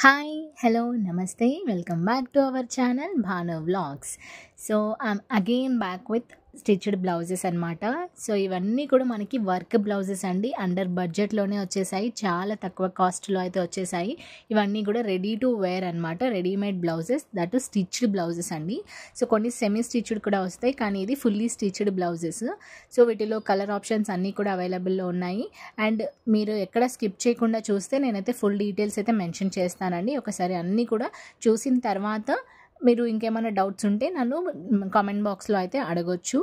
Hi hello నమస్తే welcome back to our channel Bhanu vlogs. So I'm again back with stitched blouses అనమాట. So ఇవన్నీ కూడా మనకి work blouses అండి. అండర్ బడ్జెట్లోనే వచ్చేసాయి, చాలా తక్కువ కాస్ట్లో అయితే వచ్చేసాయి. ఇవన్నీ కూడా రెడీ టు వేర్ అనమాట, readymade blouses, that stitched blouses అండి. సో కొన్ని సెమీ స్టిచ్డ్ కూడా వస్తాయి, కానీ ఇది ఫుల్లీ స్టిచ్డ్ బ్లౌజెస్. సో వీటిలో కలర్ ఆప్షన్స్ అన్నీ కూడా అవైలబుల్లో ఉన్నాయి. అండ్ మీరు ఎక్కడ స్కిప్ చేయకుండా చూస్తే నేనైతే ఫుల్ డీటెయిల్స్ అయితే మెన్షన్ చేస్తానండి. ఒకసారి అన్నీ కూడా చూసిన తర్వాత మీరు ఇంకేమైనా డౌట్స్ ఉంటే నన్ను కామెంట్ బాక్స్లో అయితే అడగొచ్చు.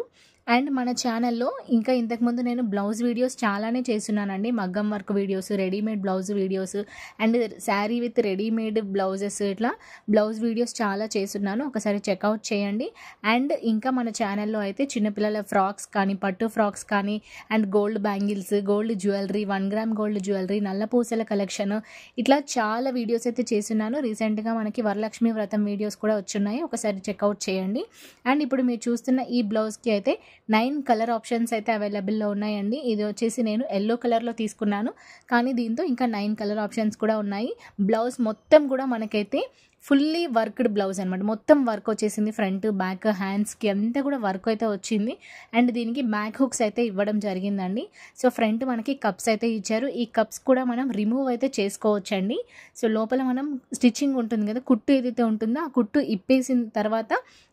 అండ్ మన ఛానల్లో ఇంకా ఇంతకుముందు నేను బ్లౌజ్ వీడియోస్ చాలానే చేస్తున్నానండి. మగ్గం work videos, readymade blouse videos and sari with readymade blouses, ఇట్లా బ్లౌజ్ వీడియోస్ చాలా చేస్తున్నాను, ఒకసారి చెక్అవుట్ చేయండి. అండ్ ఇంకా మన ఛానల్లో అయితే చిన్నపిల్లల ఫ్రాక్స్ కానీ, పట్టు ఫ్రాక్స్ కానీ, and gold bangles, gold jewellery, 1 gram gold jewellery, నల్ల పూసల కలెక్షన్, ఇట్లా చాలా వీడియోస్ అయితే చేస్తున్నాను. రీసెంట్గా మనకి వరలక్ష్మి వ్రతం వీడియోస్ కూడా వచ్చున్నాయి, ఒకసారి చెక్అవుట్ చేయండి. అండ్ ఇప్పుడు మీరు చూస్తున్న ఈ బ్లౌజ్కి అయితే 9 కలర్ ఆప్షన్స్ అయితే అవైలబుల్లో ఉన్నాయండి. ఇది వచ్చేసి నేను ఎల్లో కలర్లో తీసుకున్నాను, కానీ దీంతో ఇంకా 9 కలర్ ఆప్షన్స్ కూడా ఉన్నాయి. బ్లౌజ్ మొత్తం కూడా మనకైతే ఫుల్లీ వర్క్డ్ బ్లౌజ్ అనమాట. మొత్తం వర్క్ వచ్చేసింది, ఫ్రంట్ బ్యాక్ హ్యాండ్స్కి అంతా కూడా వర్క్ అయితే వచ్చింది. అండ్ దీనికి బ్యాక్ హుక్స్ అయితే ఇవ్వడం జరిగిందండి. సో ఫ్రంట్ మనకి కప్స్ అయితే ఇచ్చారు. ఈ కప్స్ కూడా మనం రిమూవ్ అయితే చేసుకోవచ్చండి. సో లోపల మనం స్టిచ్చింగ్ ఉంటుంది కదా, కుట్టు ఏదైతే ఉంటుందో ఆ కుట్టు ఇప్పేసిన తర్వాత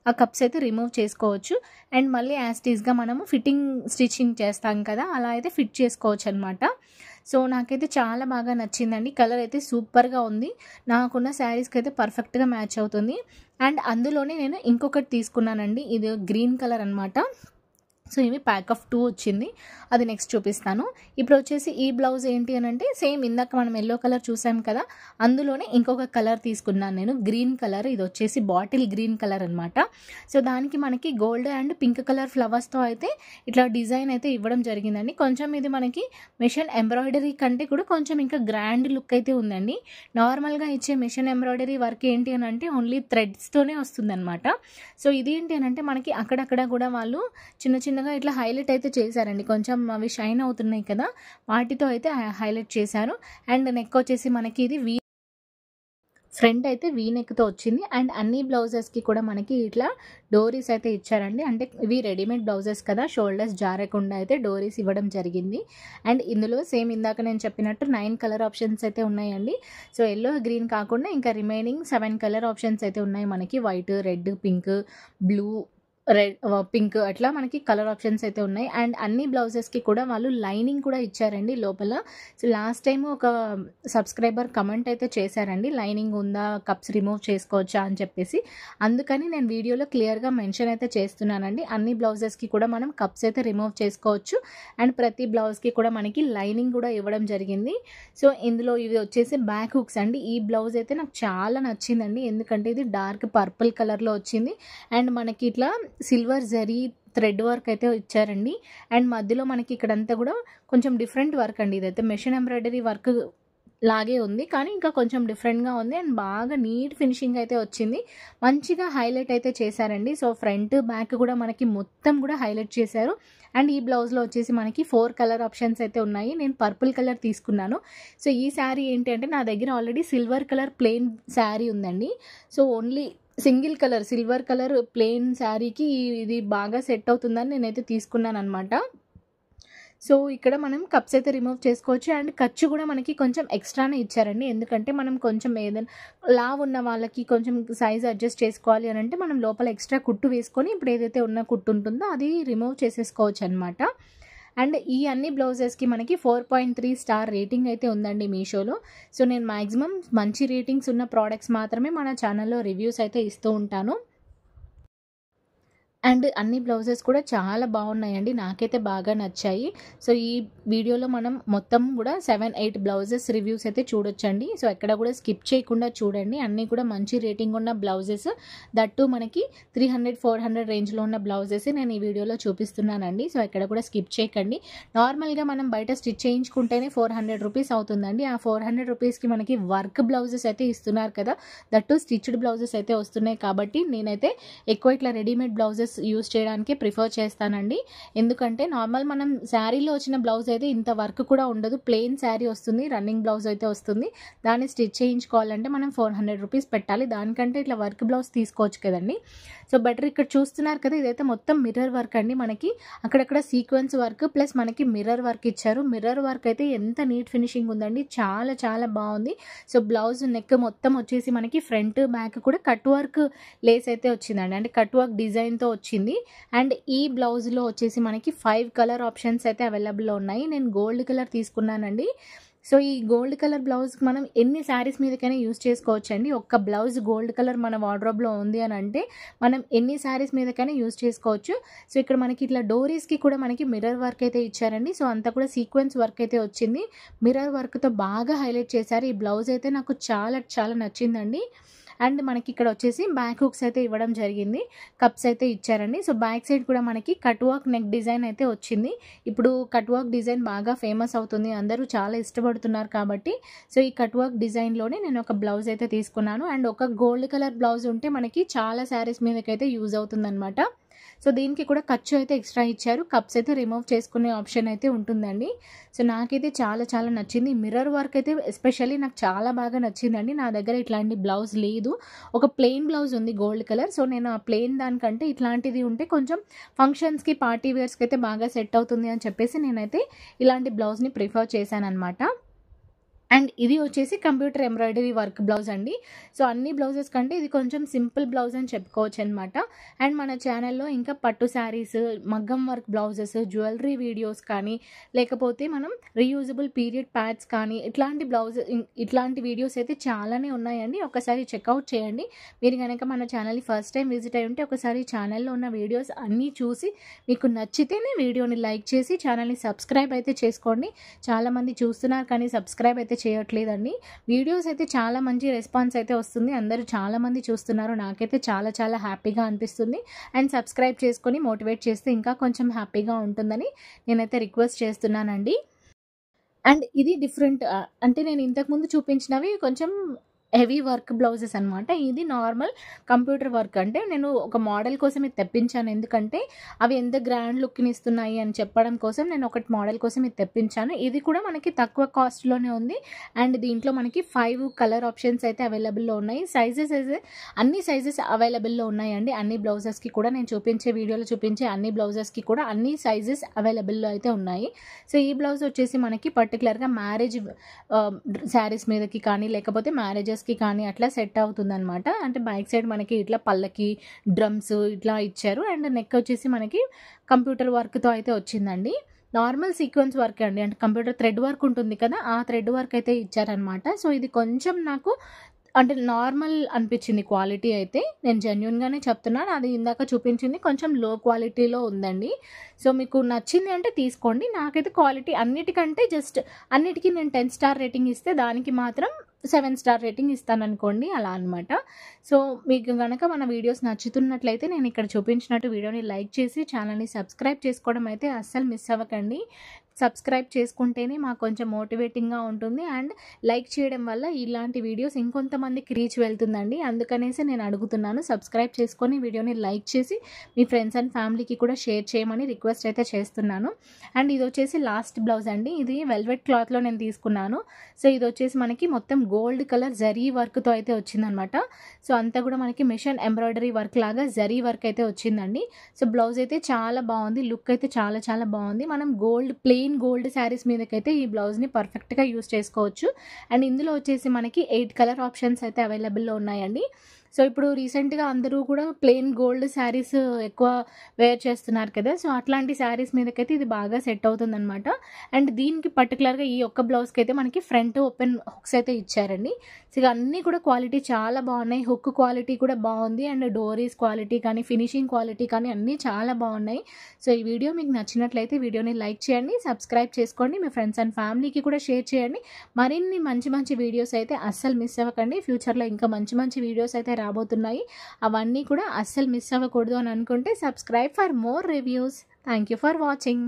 ఆ కప్స్ అయితే రిమూవ్ చేసుకోవచ్చు. అండ్ మళ్ళీ యాజ్ టీజ్గా మనము ఫిట్టింగ్ స్టిచ్చింగ్ చేస్తాం కదా, అలా అయితే ఫిట్ చేసుకోవచ్చు అనమాట. సో నాకైతే చాలా బాగా నచ్చిందండి. కలర్ అయితే సూపర్గా ఉంది, నాకున్న శారీస్కి అయితే పర్ఫెక్ట్గా మ్యాచ్ అవుతుంది. అండ్ అందులోనే నేను ఇంకొకటి తీసుకున్నానండి, ఇది గ్రీన్ కలర్ అనమాట. సో ఇవి ప్యాక్ ఆఫ్ 2 వచ్చింది, అది నెక్స్ట్ చూపిస్తాను. ఇప్పుడు వచ్చేసి ఈ బ్లౌజ్ ఏంటి అని అంటే, సేమ్ ఇందాక మనం ఎల్లో కలర్ చూసాం కదా, అందులోనే ఇంకొక కలర్ తీసుకున్నాను నేను, గ్రీన్ కలర్. ఇది వచ్చేసి బాటిల్ గ్రీన్ కలర్ అనమాట. సో దానికి మనకి గోల్డ్ అండ్ పింక్ కలర్ ఫ్లవర్స్తో అయితే ఇట్లా డిజైన్ అయితే ఇవ్వడం జరిగిందండి. కొంచెం ఇది మనకి మిషన్ ఎంబ్రాయిడరీ కంటే కూడా కొంచెం ఇంకా గ్రాండ్ లుక్ అయితే ఉందండి. నార్మల్గా ఇచ్చే మిషన్ ఎంబ్రాయిడరీ వర్క్ ఏంటి అని అంటే ఓన్లీ థ్రెడ్స్తోనే వస్తుందన్నమాట. సో ఇది ఏంటి అని అంటే మనకి అక్కడక్కడ కూడా వాళ్ళు చిన్న చిన్నగా ఇట్లా హైలైట్ అయితే చేశారండి. కొంచెం అవి షైన్ అవుతున్నాయి కదా, వాటితో అయితే హైలైట్ చేశారు. అండ్ నెక్ వచ్చేసి మనకి ఇది ఫ్రంట్ అయితే వీ నెక్తో వచ్చింది. అండ్ అన్ని బ్లౌజెస్కి కూడా మనకి ఇట్లా డోరీస్ అయితే ఇచ్చారండి. అంటే ఇవి రెడీమేడ్ బ్లౌజెస్ కదా, షోల్డర్స్ జారకుండా అయితే డోరీస్ ఇవ్వడం జరిగింది. అండ్ ఇందులో సేమ్ ఇందాక నేను చెప్పినట్టు 9 కలర్ ఆప్షన్స్ అయితే ఉన్నాయండి. సో ఎల్లో గ్రీన్ కాకుండా ఇంకా రిమైనింగ్ 7 కలర్ ఆప్షన్స్ అయితే ఉన్నాయి మనకి. White, red, pink, blue, red, pink, అట్లా మనకి కలర్ ఆప్షన్స్ అయితే ఉన్నాయి. అండ్ అన్ని బ్లౌజెస్కి కూడా వాళ్ళు లైనింగ్ కూడా ఇచ్చారండి లోపల. సో లాస్ట్ టైం ఒక సబ్స్క్రైబర్ కమెంట్ అయితే చేశారండి, లైనింగ్ ఉందా, కప్స్ రిమూవ్ చేసుకోవచ్చా అని చెప్పేసి. అందుకని నేను వీడియోలో క్లియర్గా మెన్షన్ అయితే చేస్తున్నానండి. అన్ని బ్లౌజెస్కి కూడా మనం కప్స్ అయితే రిమూవ్ చేసుకోవచ్చు. అండ్ ప్రతి బ్లౌజ్కి కూడా మనకి లైనింగ్ కూడా ఇవ్వడం జరిగింది. సో ఇందులో ఇవి వచ్చేసి బ్యాక్ హుక్స్ అండి. ఈ బ్లౌజ్ అయితే నాకు చాలా నచ్చిందండి, ఎందుకంటే ఇది డార్క్ పర్పుల్ కలర్లో వచ్చింది. అండ్ మనకి ఇట్లా సిల్వర్ జరీ థ్రెడ్ వర్క్ అయితే ఇచ్చారండి. అండ్ మధ్యలో మనకి ఇక్కడంతా కూడా కొంచెం డిఫరెంట్ వర్క్ అండి. ఇదైతే మెషిన్ ఎంబ్రాయిడరీ వర్క్ లాగే ఉంది, కానీ ఇంకా కొంచెం డిఫరెంట్గా ఉంది. అండ్ బాగా నీట్ ఫినిషింగ్ అయితే వచ్చింది, మంచిగా హైలైట్ అయితే చేశారండి. సో ఫ్రంట్ బ్యాక్ కూడా మనకి మొత్తం కూడా హైలైట్ చేశారు. అండ్ ఈ బ్లౌజ్లో వచ్చేసి మనకి 4 కలర్ ఆప్షన్స్ అయితే ఉన్నాయి. నేను పర్పుల్ కలర్ తీసుకున్నాను. సో ఈ శారీ ఏంటి అంటే నా దగ్గర already silver colour plain sari ఉందండి. So only single colour silver colour plain శారీకి ఇది బాగా సెట్ అవుతుందని నేనైతే తీసుకున్నాను అనమాట. సో ఇక్కడ మనం కప్స్ అయితే రిమూవ్ చేసుకోవచ్చు. అండ్ ఖర్చు కూడా మనకి కొంచెం ఎక్స్ట్రానే ఇచ్చారండి, ఎందుకంటే మనం కొంచెం ఏదైనా లావ్ ఉన్న వాళ్ళకి కొంచెం సైజ్ అడ్జస్ట్ చేసుకోవాలి అని అంటే మనం లోపల ఎక్స్ట్రా కుట్టు వేసుకొని ఇప్పుడు ఏదైతే ఉన్న కుట్టు ఉంటుందో అది రిమూవ్ చేసేసుకోవచ్చు అనమాట. అండ్ ఈ అన్ని బ్లౌజెస్కి మనకి 4.3 స్టార్ రేటింగ్ అయితే ఉందండి మీషోలో. సో నేను మ్యాక్సిమం మంచి రేటింగ్స్ ఉన్న ప్రోడక్ట్స్ మాత్రమే మన ఛానల్లో రివ్యూస్ అయితే ఇస్తూ ఉంటాను. అండ్ అన్ని బ్లౌజెస్ కూడా చాలా బాగున్నాయండి, నాకైతే బాగా నచ్చాయి. సో ఈ వీడియోలో మనం మొత్తం కూడా 7-8 బ్లౌజెస్ రివ్యూస్ అయితే చూడొచ్చండి. సో ఎక్కడ కూడా స్కిప్ చేయకుండా చూడండి, అన్నీ కూడా మంచి రేటింగ్ ఉన్న బ్లౌజెస్, దట్టు మనకి 300-400 రేంజ్లో ఉన్న బ్లౌజెస్ నేను ఈ వీడియోలో చూపిస్తున్నానండి. సో ఎక్కడ కూడా స్కిప్ చేయకండి. నార్మల్గా మనం బయట స్టిచ్ చేయించుకుంటేనే 400 రూపీస్ అవుతుందండి. ఆ 400 రూపీస్కి మనకి వర్క్ బ్లౌజెస్ అయితే ఇస్తున్నారు కదా, దట్టు స్టిచ్డ్ బ్లౌజెస్ అయితే వస్తున్నాయి. కాబట్టి నేనైతే ఎక్కువ ఇట్లా రెడీమేడ్ బ్లౌజెస్ బ్లౌజెస్ యూస్ చేయడానికి ప్రిఫర్ చేస్తానండి. ఎందుకంటే నార్మల్ మనం శారీలో వచ్చిన బ్లౌజ్ అయితే ఇంత వర్క్ కూడా ఉండదు. ప్లెయిన్ శారీ వస్తుంది, రన్నింగ్ బ్లౌజ్ అయితే వస్తుంది. దాన్ని స్టిచ్ చేయించుకోవాలంటే మనం 400 రూపీస్ పెట్టాలి. దానికంటే ఇట్లా వర్క్ బ్లౌజ్ తీసుకోవచ్చు కదండి. So better. ఇక్కడ చూస్తున్నారు కదా, ఇదైతే మొత్తం మిర్రర్ వర్క్ అండి. మనకి అక్కడక్కడ సీక్వెన్స్ వర్క్ ప్లస్ మనకి మిర్రర్ వర్క్ ఇచ్చారు. మిర్రర్ వర్క్ అయితే ఎంత నీట్ ఫినిషింగ్ ఉందండి, చాలా చాలా బాగుంది. సో బ్లౌజ్ నెక్ మొత్తం వచ్చేసి మనకి ఫ్రంట్ బ్యాక్ కూడా కట్ వర్క్ లేస్ అయితే వచ్చిందండి, అంటే కట్ వర్క్ డిజైన్తో వచ్చింది. అండ్ ఈ బ్లౌజ్లో వచ్చేసి మనకి 5 కలర్ ఆప్షన్స్ అయితే అవైలబుల్లో ఉన్నాయి. నేను గోల్డ్ కలర్ తీసుకున్నానండి. సో ఈ గోల్డ్ కలర్ బ్లౌజ్కి మనం ఎన్ని శారీస్ మీదకైనా యూస్ చేసుకోవచ్చు అండి. ఒక్క బ్లౌజ్ గోల్డ్ కలర్ మన వార్డ్రోబ్లో ఉంది అని అంటే మనం ఎన్ని శారీస్ మీదకైనా యూస్ చేసుకోవచ్చు. సో ఇక్కడ మనకి ఇట్లా డోరీస్కి కూడా మనకి మిర్రర్ వర్క్ అయితే ఇచ్చారండి. సో అంతా కూడా సీక్వెన్స్ వర్క్ అయితే వచ్చింది. మిర్రర్ వర్క్తో బాగా హైలైట్ చేశారు. ఈ బ్లౌజ్ అయితే నాకు చాలా చాలా నచ్చిందండి. అండ్ మనకి ఇక్కడ వచ్చేసి బ్యాక్ హుక్స్ అయితే ఇవ్వడం జరిగింది, కప్స్ అయితే ఇచ్చారండి. సో బ్యాక్ సైడ్ కూడా మనకి కట్ వర్క్ నెక్ డిజైన్ అయితే వచ్చింది. ఇప్పుడు కట్ వర్క్ డిజైన్ బాగా ఫేమస్ అవుతుంది, అందరూ చాలా ఇష్టపడుతున్నారు కాబట్టి సో ఈ కట్ వర్క్ డిజైన్లోనే నేను ఒక బ్లౌజ్ అయితే తీసుకున్నాను. అండ్ ఒక గోల్డ్ కలర్ బ్లౌజ్ ఉంటే మనకి చాలా శారీస్ మీదకైతే యూజ్ అవుతుందన్నమాట. సో దీనికి కూడా ఖర్చు అయితే ఎక్స్ట్రా ఇచ్చారు. కప్స్ అయితే రిమూవ్ చేసుకునే ఆప్షన్ అయితే ఉంటుందండి. సో నాకైతే చాలా చాలా నచ్చింది. మిర్రర్ వర్క్ అయితే ఎస్పెషల్లీ నాకు చాలా బాగా నచ్చిందండి. నా దగ్గర ఇట్లాంటి బ్లౌజ్ లేదు, ఒక ప్లెయిన్ బ్లౌజ్ ఉంది గోల్డ్ కలర్. సో నేను ఆ ప్లెయిన్ దానికంటే ఇట్లాంటిది ఉంటే కొంచెం ఫంక్షన్స్కి పార్టీ వేర్స్కి అయితే బాగా సెట్ అవుతుంది అని చెప్పేసి నేనైతే ఇలాంటి బ్లౌజ్ని ప్రిఫర్ చేశాను అనమాట. అండ్ ఇది వచ్చేసి కంప్యూటర్ ఎంబ్రాయిడరీ వర్క్ బ్లౌజ్ అండి. సో అన్ని బ్లౌజెస్ కంటే ఇది కొంచెం సింపుల్ బ్లౌజ్ అని చెప్పుకోవచ్చు అనమాట. అండ్ మన ఛానల్లో ఇంకా పట్టు శారీస్, మగ్గం వర్క్ బ్లౌజెస్, జ్యువెలరీ వీడియోస్ కానీ లేకపోతే మనం రీయూజబుల్ పీరియడ్ ప్యాడ్స్ కానీ ఇట్లాంటి వీడియోస్ అయితే చాలానే ఉన్నాయండి. ఒకసారి చెక్అవుట్ చేయండి. మీరు కనుక మన ఛానల్ని ఫస్ట్ టైం విజిట్ అయ్యి ఉంటే ఒకసారి ఛానల్లో ఉన్న వీడియోస్ అన్నీ చూసి మీకు నచ్చితేనే వీడియోని లైక్ చేసి ఛానల్ని సబ్స్క్రైబ్ అయితే చేసుకోండి. చాలామంది చూస్తున్నారు కానీ సబ్స్క్రైబ్ అయితే చేయట్లేదండి. వీడియోస్ అయితే చాలా మంచి రెస్పాన్స్ అయితే వస్తుంది, అందరూ చాలామంది చూస్తున్నారు. నాకైతే చాలా చాలా హ్యాపీగా అనిపిస్తుంది. అండ్ సబ్స్క్రైబ్ చేసుకొని మోటివేట్ చేస్తే ఇంకా కొంచెం హ్యాపీగా ఉంటుందని నేనైతే రిక్వెస్ట్ చేస్తున్నానండి. అండ్ ఇది డిఫరెంట్, అంటే నేను ఇంతకుముందు చూపించినవి కొంచెం హెవీ వర్క్ బ్లౌజెస్ అనమాట. ఇది నార్మల్ కంప్యూటర్ వర్క్. అంటే నేను ఒక మోడల్ కోసం ఇది తెప్పించాను, ఎందుకంటే అవి ఎంత గ్రాండ్ లుక్ని ఇస్తున్నాయి అని చెప్పడం కోసం నేను ఒకటి మోడల్ కోసం ఇది తెప్పించాను. ఇది కూడా మనకి తక్కువ కాస్ట్లోనే ఉంది. అండ్ దీంట్లో మనకి 5 కలర్ ఆప్షన్స్ అయితే అవైలబుల్లో ఉన్నాయి. సైజెస్ అయితే అన్ని సైజెస్ అవైలబుల్లో ఉన్నాయండి. అన్ని బ్లౌజెస్కి కూడా నేను వీడియోలో చూపించే అన్ని బ్లౌజెస్కి కూడా అన్ని సైజెస్ అవైలబుల్లో అయితే ఉన్నాయి. సో ఈ బ్లౌజ్ వచ్చేసి మనకి పర్టికులర్గా మ్యారేజ్ శారీస్ మీదకి కానీ లేకపోతే మ్యారేజెస్ కానీ అట్లా సెట్ అవుతుందన్నమాట. అంటే బ్యాక్ సైడ్ మనకి ఇట్లా పళ్ళకి డ్రమ్స్ ఇట్లా ఇచ్చారు. అండ్ నెక్ వచ్చేసి మనకి కంప్యూటర్ వర్క్తో అయితే వచ్చిందండి. నార్మల్ సీక్వెన్స్ వర్క్ అండి, అంటే కంప్యూటర్ థ్రెడ్ వర్క్ ఉంటుంది కదా, ఆ థ్రెడ్ వర్క్ అయితే ఇచ్చారనమాట. సో ఇది కొంచెం నాకు అంటే నార్మల్ అనిపించింది క్వాలిటీ అయితే, నేను జెన్యున్గానే చెప్తున్నాను. అది ఇందాక చూపించింది కొంచెం లో క్వాలిటీలో ఉందండి. సో మీకు నచ్చింది అంటే తీసుకోండి. నాకైతే క్వాలిటీ అన్నిటికీ నేను 10 స్టార్ రేటింగ్ ఇస్తే దానికి మాత్రం 7 స్టార్ రేటింగ్ ఇస్తాను అనుకోండి, అలా అనమాట. సో మీకు కనుక మన వీడియోస్ నచ్చుతున్నట్లయితే నేను ఇక్కడ చూపించినట్టు వీడియోని లైక్ చేసి ఛానల్ని సబ్స్క్రైబ్ చేసుకోవడం అయితే అస్సలు మిస్ అవ్వకండి. సబ్స్క్రైబ్ చేసుకుంటేనే మాకు కొంచెం మోటివేటింగ్గా ఉంటుంది. అండ్ లైక్ చేయడం వల్ల ఇలాంటి వీడియోస్ ఇంకొంతమందికి రీచ్ వెళ్తుందండి. అందుకనేసి నేను అడుగుతున్నాను, సబ్స్క్రైబ్ చేసుకొని వీడియోని లైక్ చేసి మీ ఫ్రెండ్స్ అండ్ ఫ్యామిలీకి కూడా షేర్ చేయమని రిక్వెస్ట్ అయితే చేస్తున్నాను. అండ్ ఇది వచ్చేసి లాస్ట్ బ్లౌజ్ అండి. ఇది వెల్వెట్ క్లాత్లో నేను తీసుకున్నాను. సో ఇది వచ్చేసి మనకి మొత్తం గోల్డ్ కలర్ జరీ వర్క్తో అయితే వచ్చిందనమాట. సో అంతా కూడా మనకి మిషన్ ఎంబ్రాయిడరీ వర్క్ లాగా జరీ వర్క్ అయితే వచ్చిందండి. సో బ్లౌజ్ అయితే చాలా బాగుంది, లుక్ అయితే చాలా చాలా బాగుంది. మనం ప్లెయిన్ గోల్డ్ శారీస్ మీదకైతే ఈ బ్లౌజ్ని పర్ఫెక్ట్గా యూస్ చేసుకోవచ్చు. అండ్ ఇందులో వచ్చేసి మనకి 8 కలర్ ఆప్షన్స్ అయితే అవైలబుల్లో ఉన్నాయండి. సో ఇప్పుడు రీసెంట్గా అందరూ కూడా ప్లెయిన్ గోల్డ్ శారీస్ ఎక్కువ వేర్ చేస్తున్నారు కదా, సో అట్లాంటి శారీస్ మీదకైతే ఇది బాగా సెట్ అవుతుందన్నమాట. అండ్ దీనికి పర్టికులర్గా ఈ ఒక్క బ్లౌజ్కి అయితే మనకి ఫ్రంట్ ఓపెన్ హుక్స్ అయితే ఇచ్చారండి. సో ఇక అన్నీ కూడా క్వాలిటీ చాలా బాగున్నాయి. హుక్ క్వాలిటీ కూడా బాగుంది. అండ్ డోరీస్ క్వాలిటీ కానీ ఫినిషింగ్ క్వాలిటీ కానీ అన్నీ చాలా బాగున్నాయి. సో ఈ వీడియో మీకు నచ్చినట్లయితే వీడియోని లైక్ చేయండి, సబ్స్క్రైబ్ చేసుకోండి, మీ ఫ్రెండ్స్ అండ్ ఫ్యామిలీకి కూడా షేర్ చేయండి. మరిన్ని మంచి మంచి వీడియోస్ అయితే అస్సలు మిస్ అవ్వకండి. ఫ్యూచర్లో ఇంకా మంచి మంచి వీడియోస్ అయితే రాబోతున్నాయి. అవన్నీ కూడా అస్సలు మిస్ అవ్వకూడదు అని అనుకుంటే subscribe for more reviews. Thank you for watching.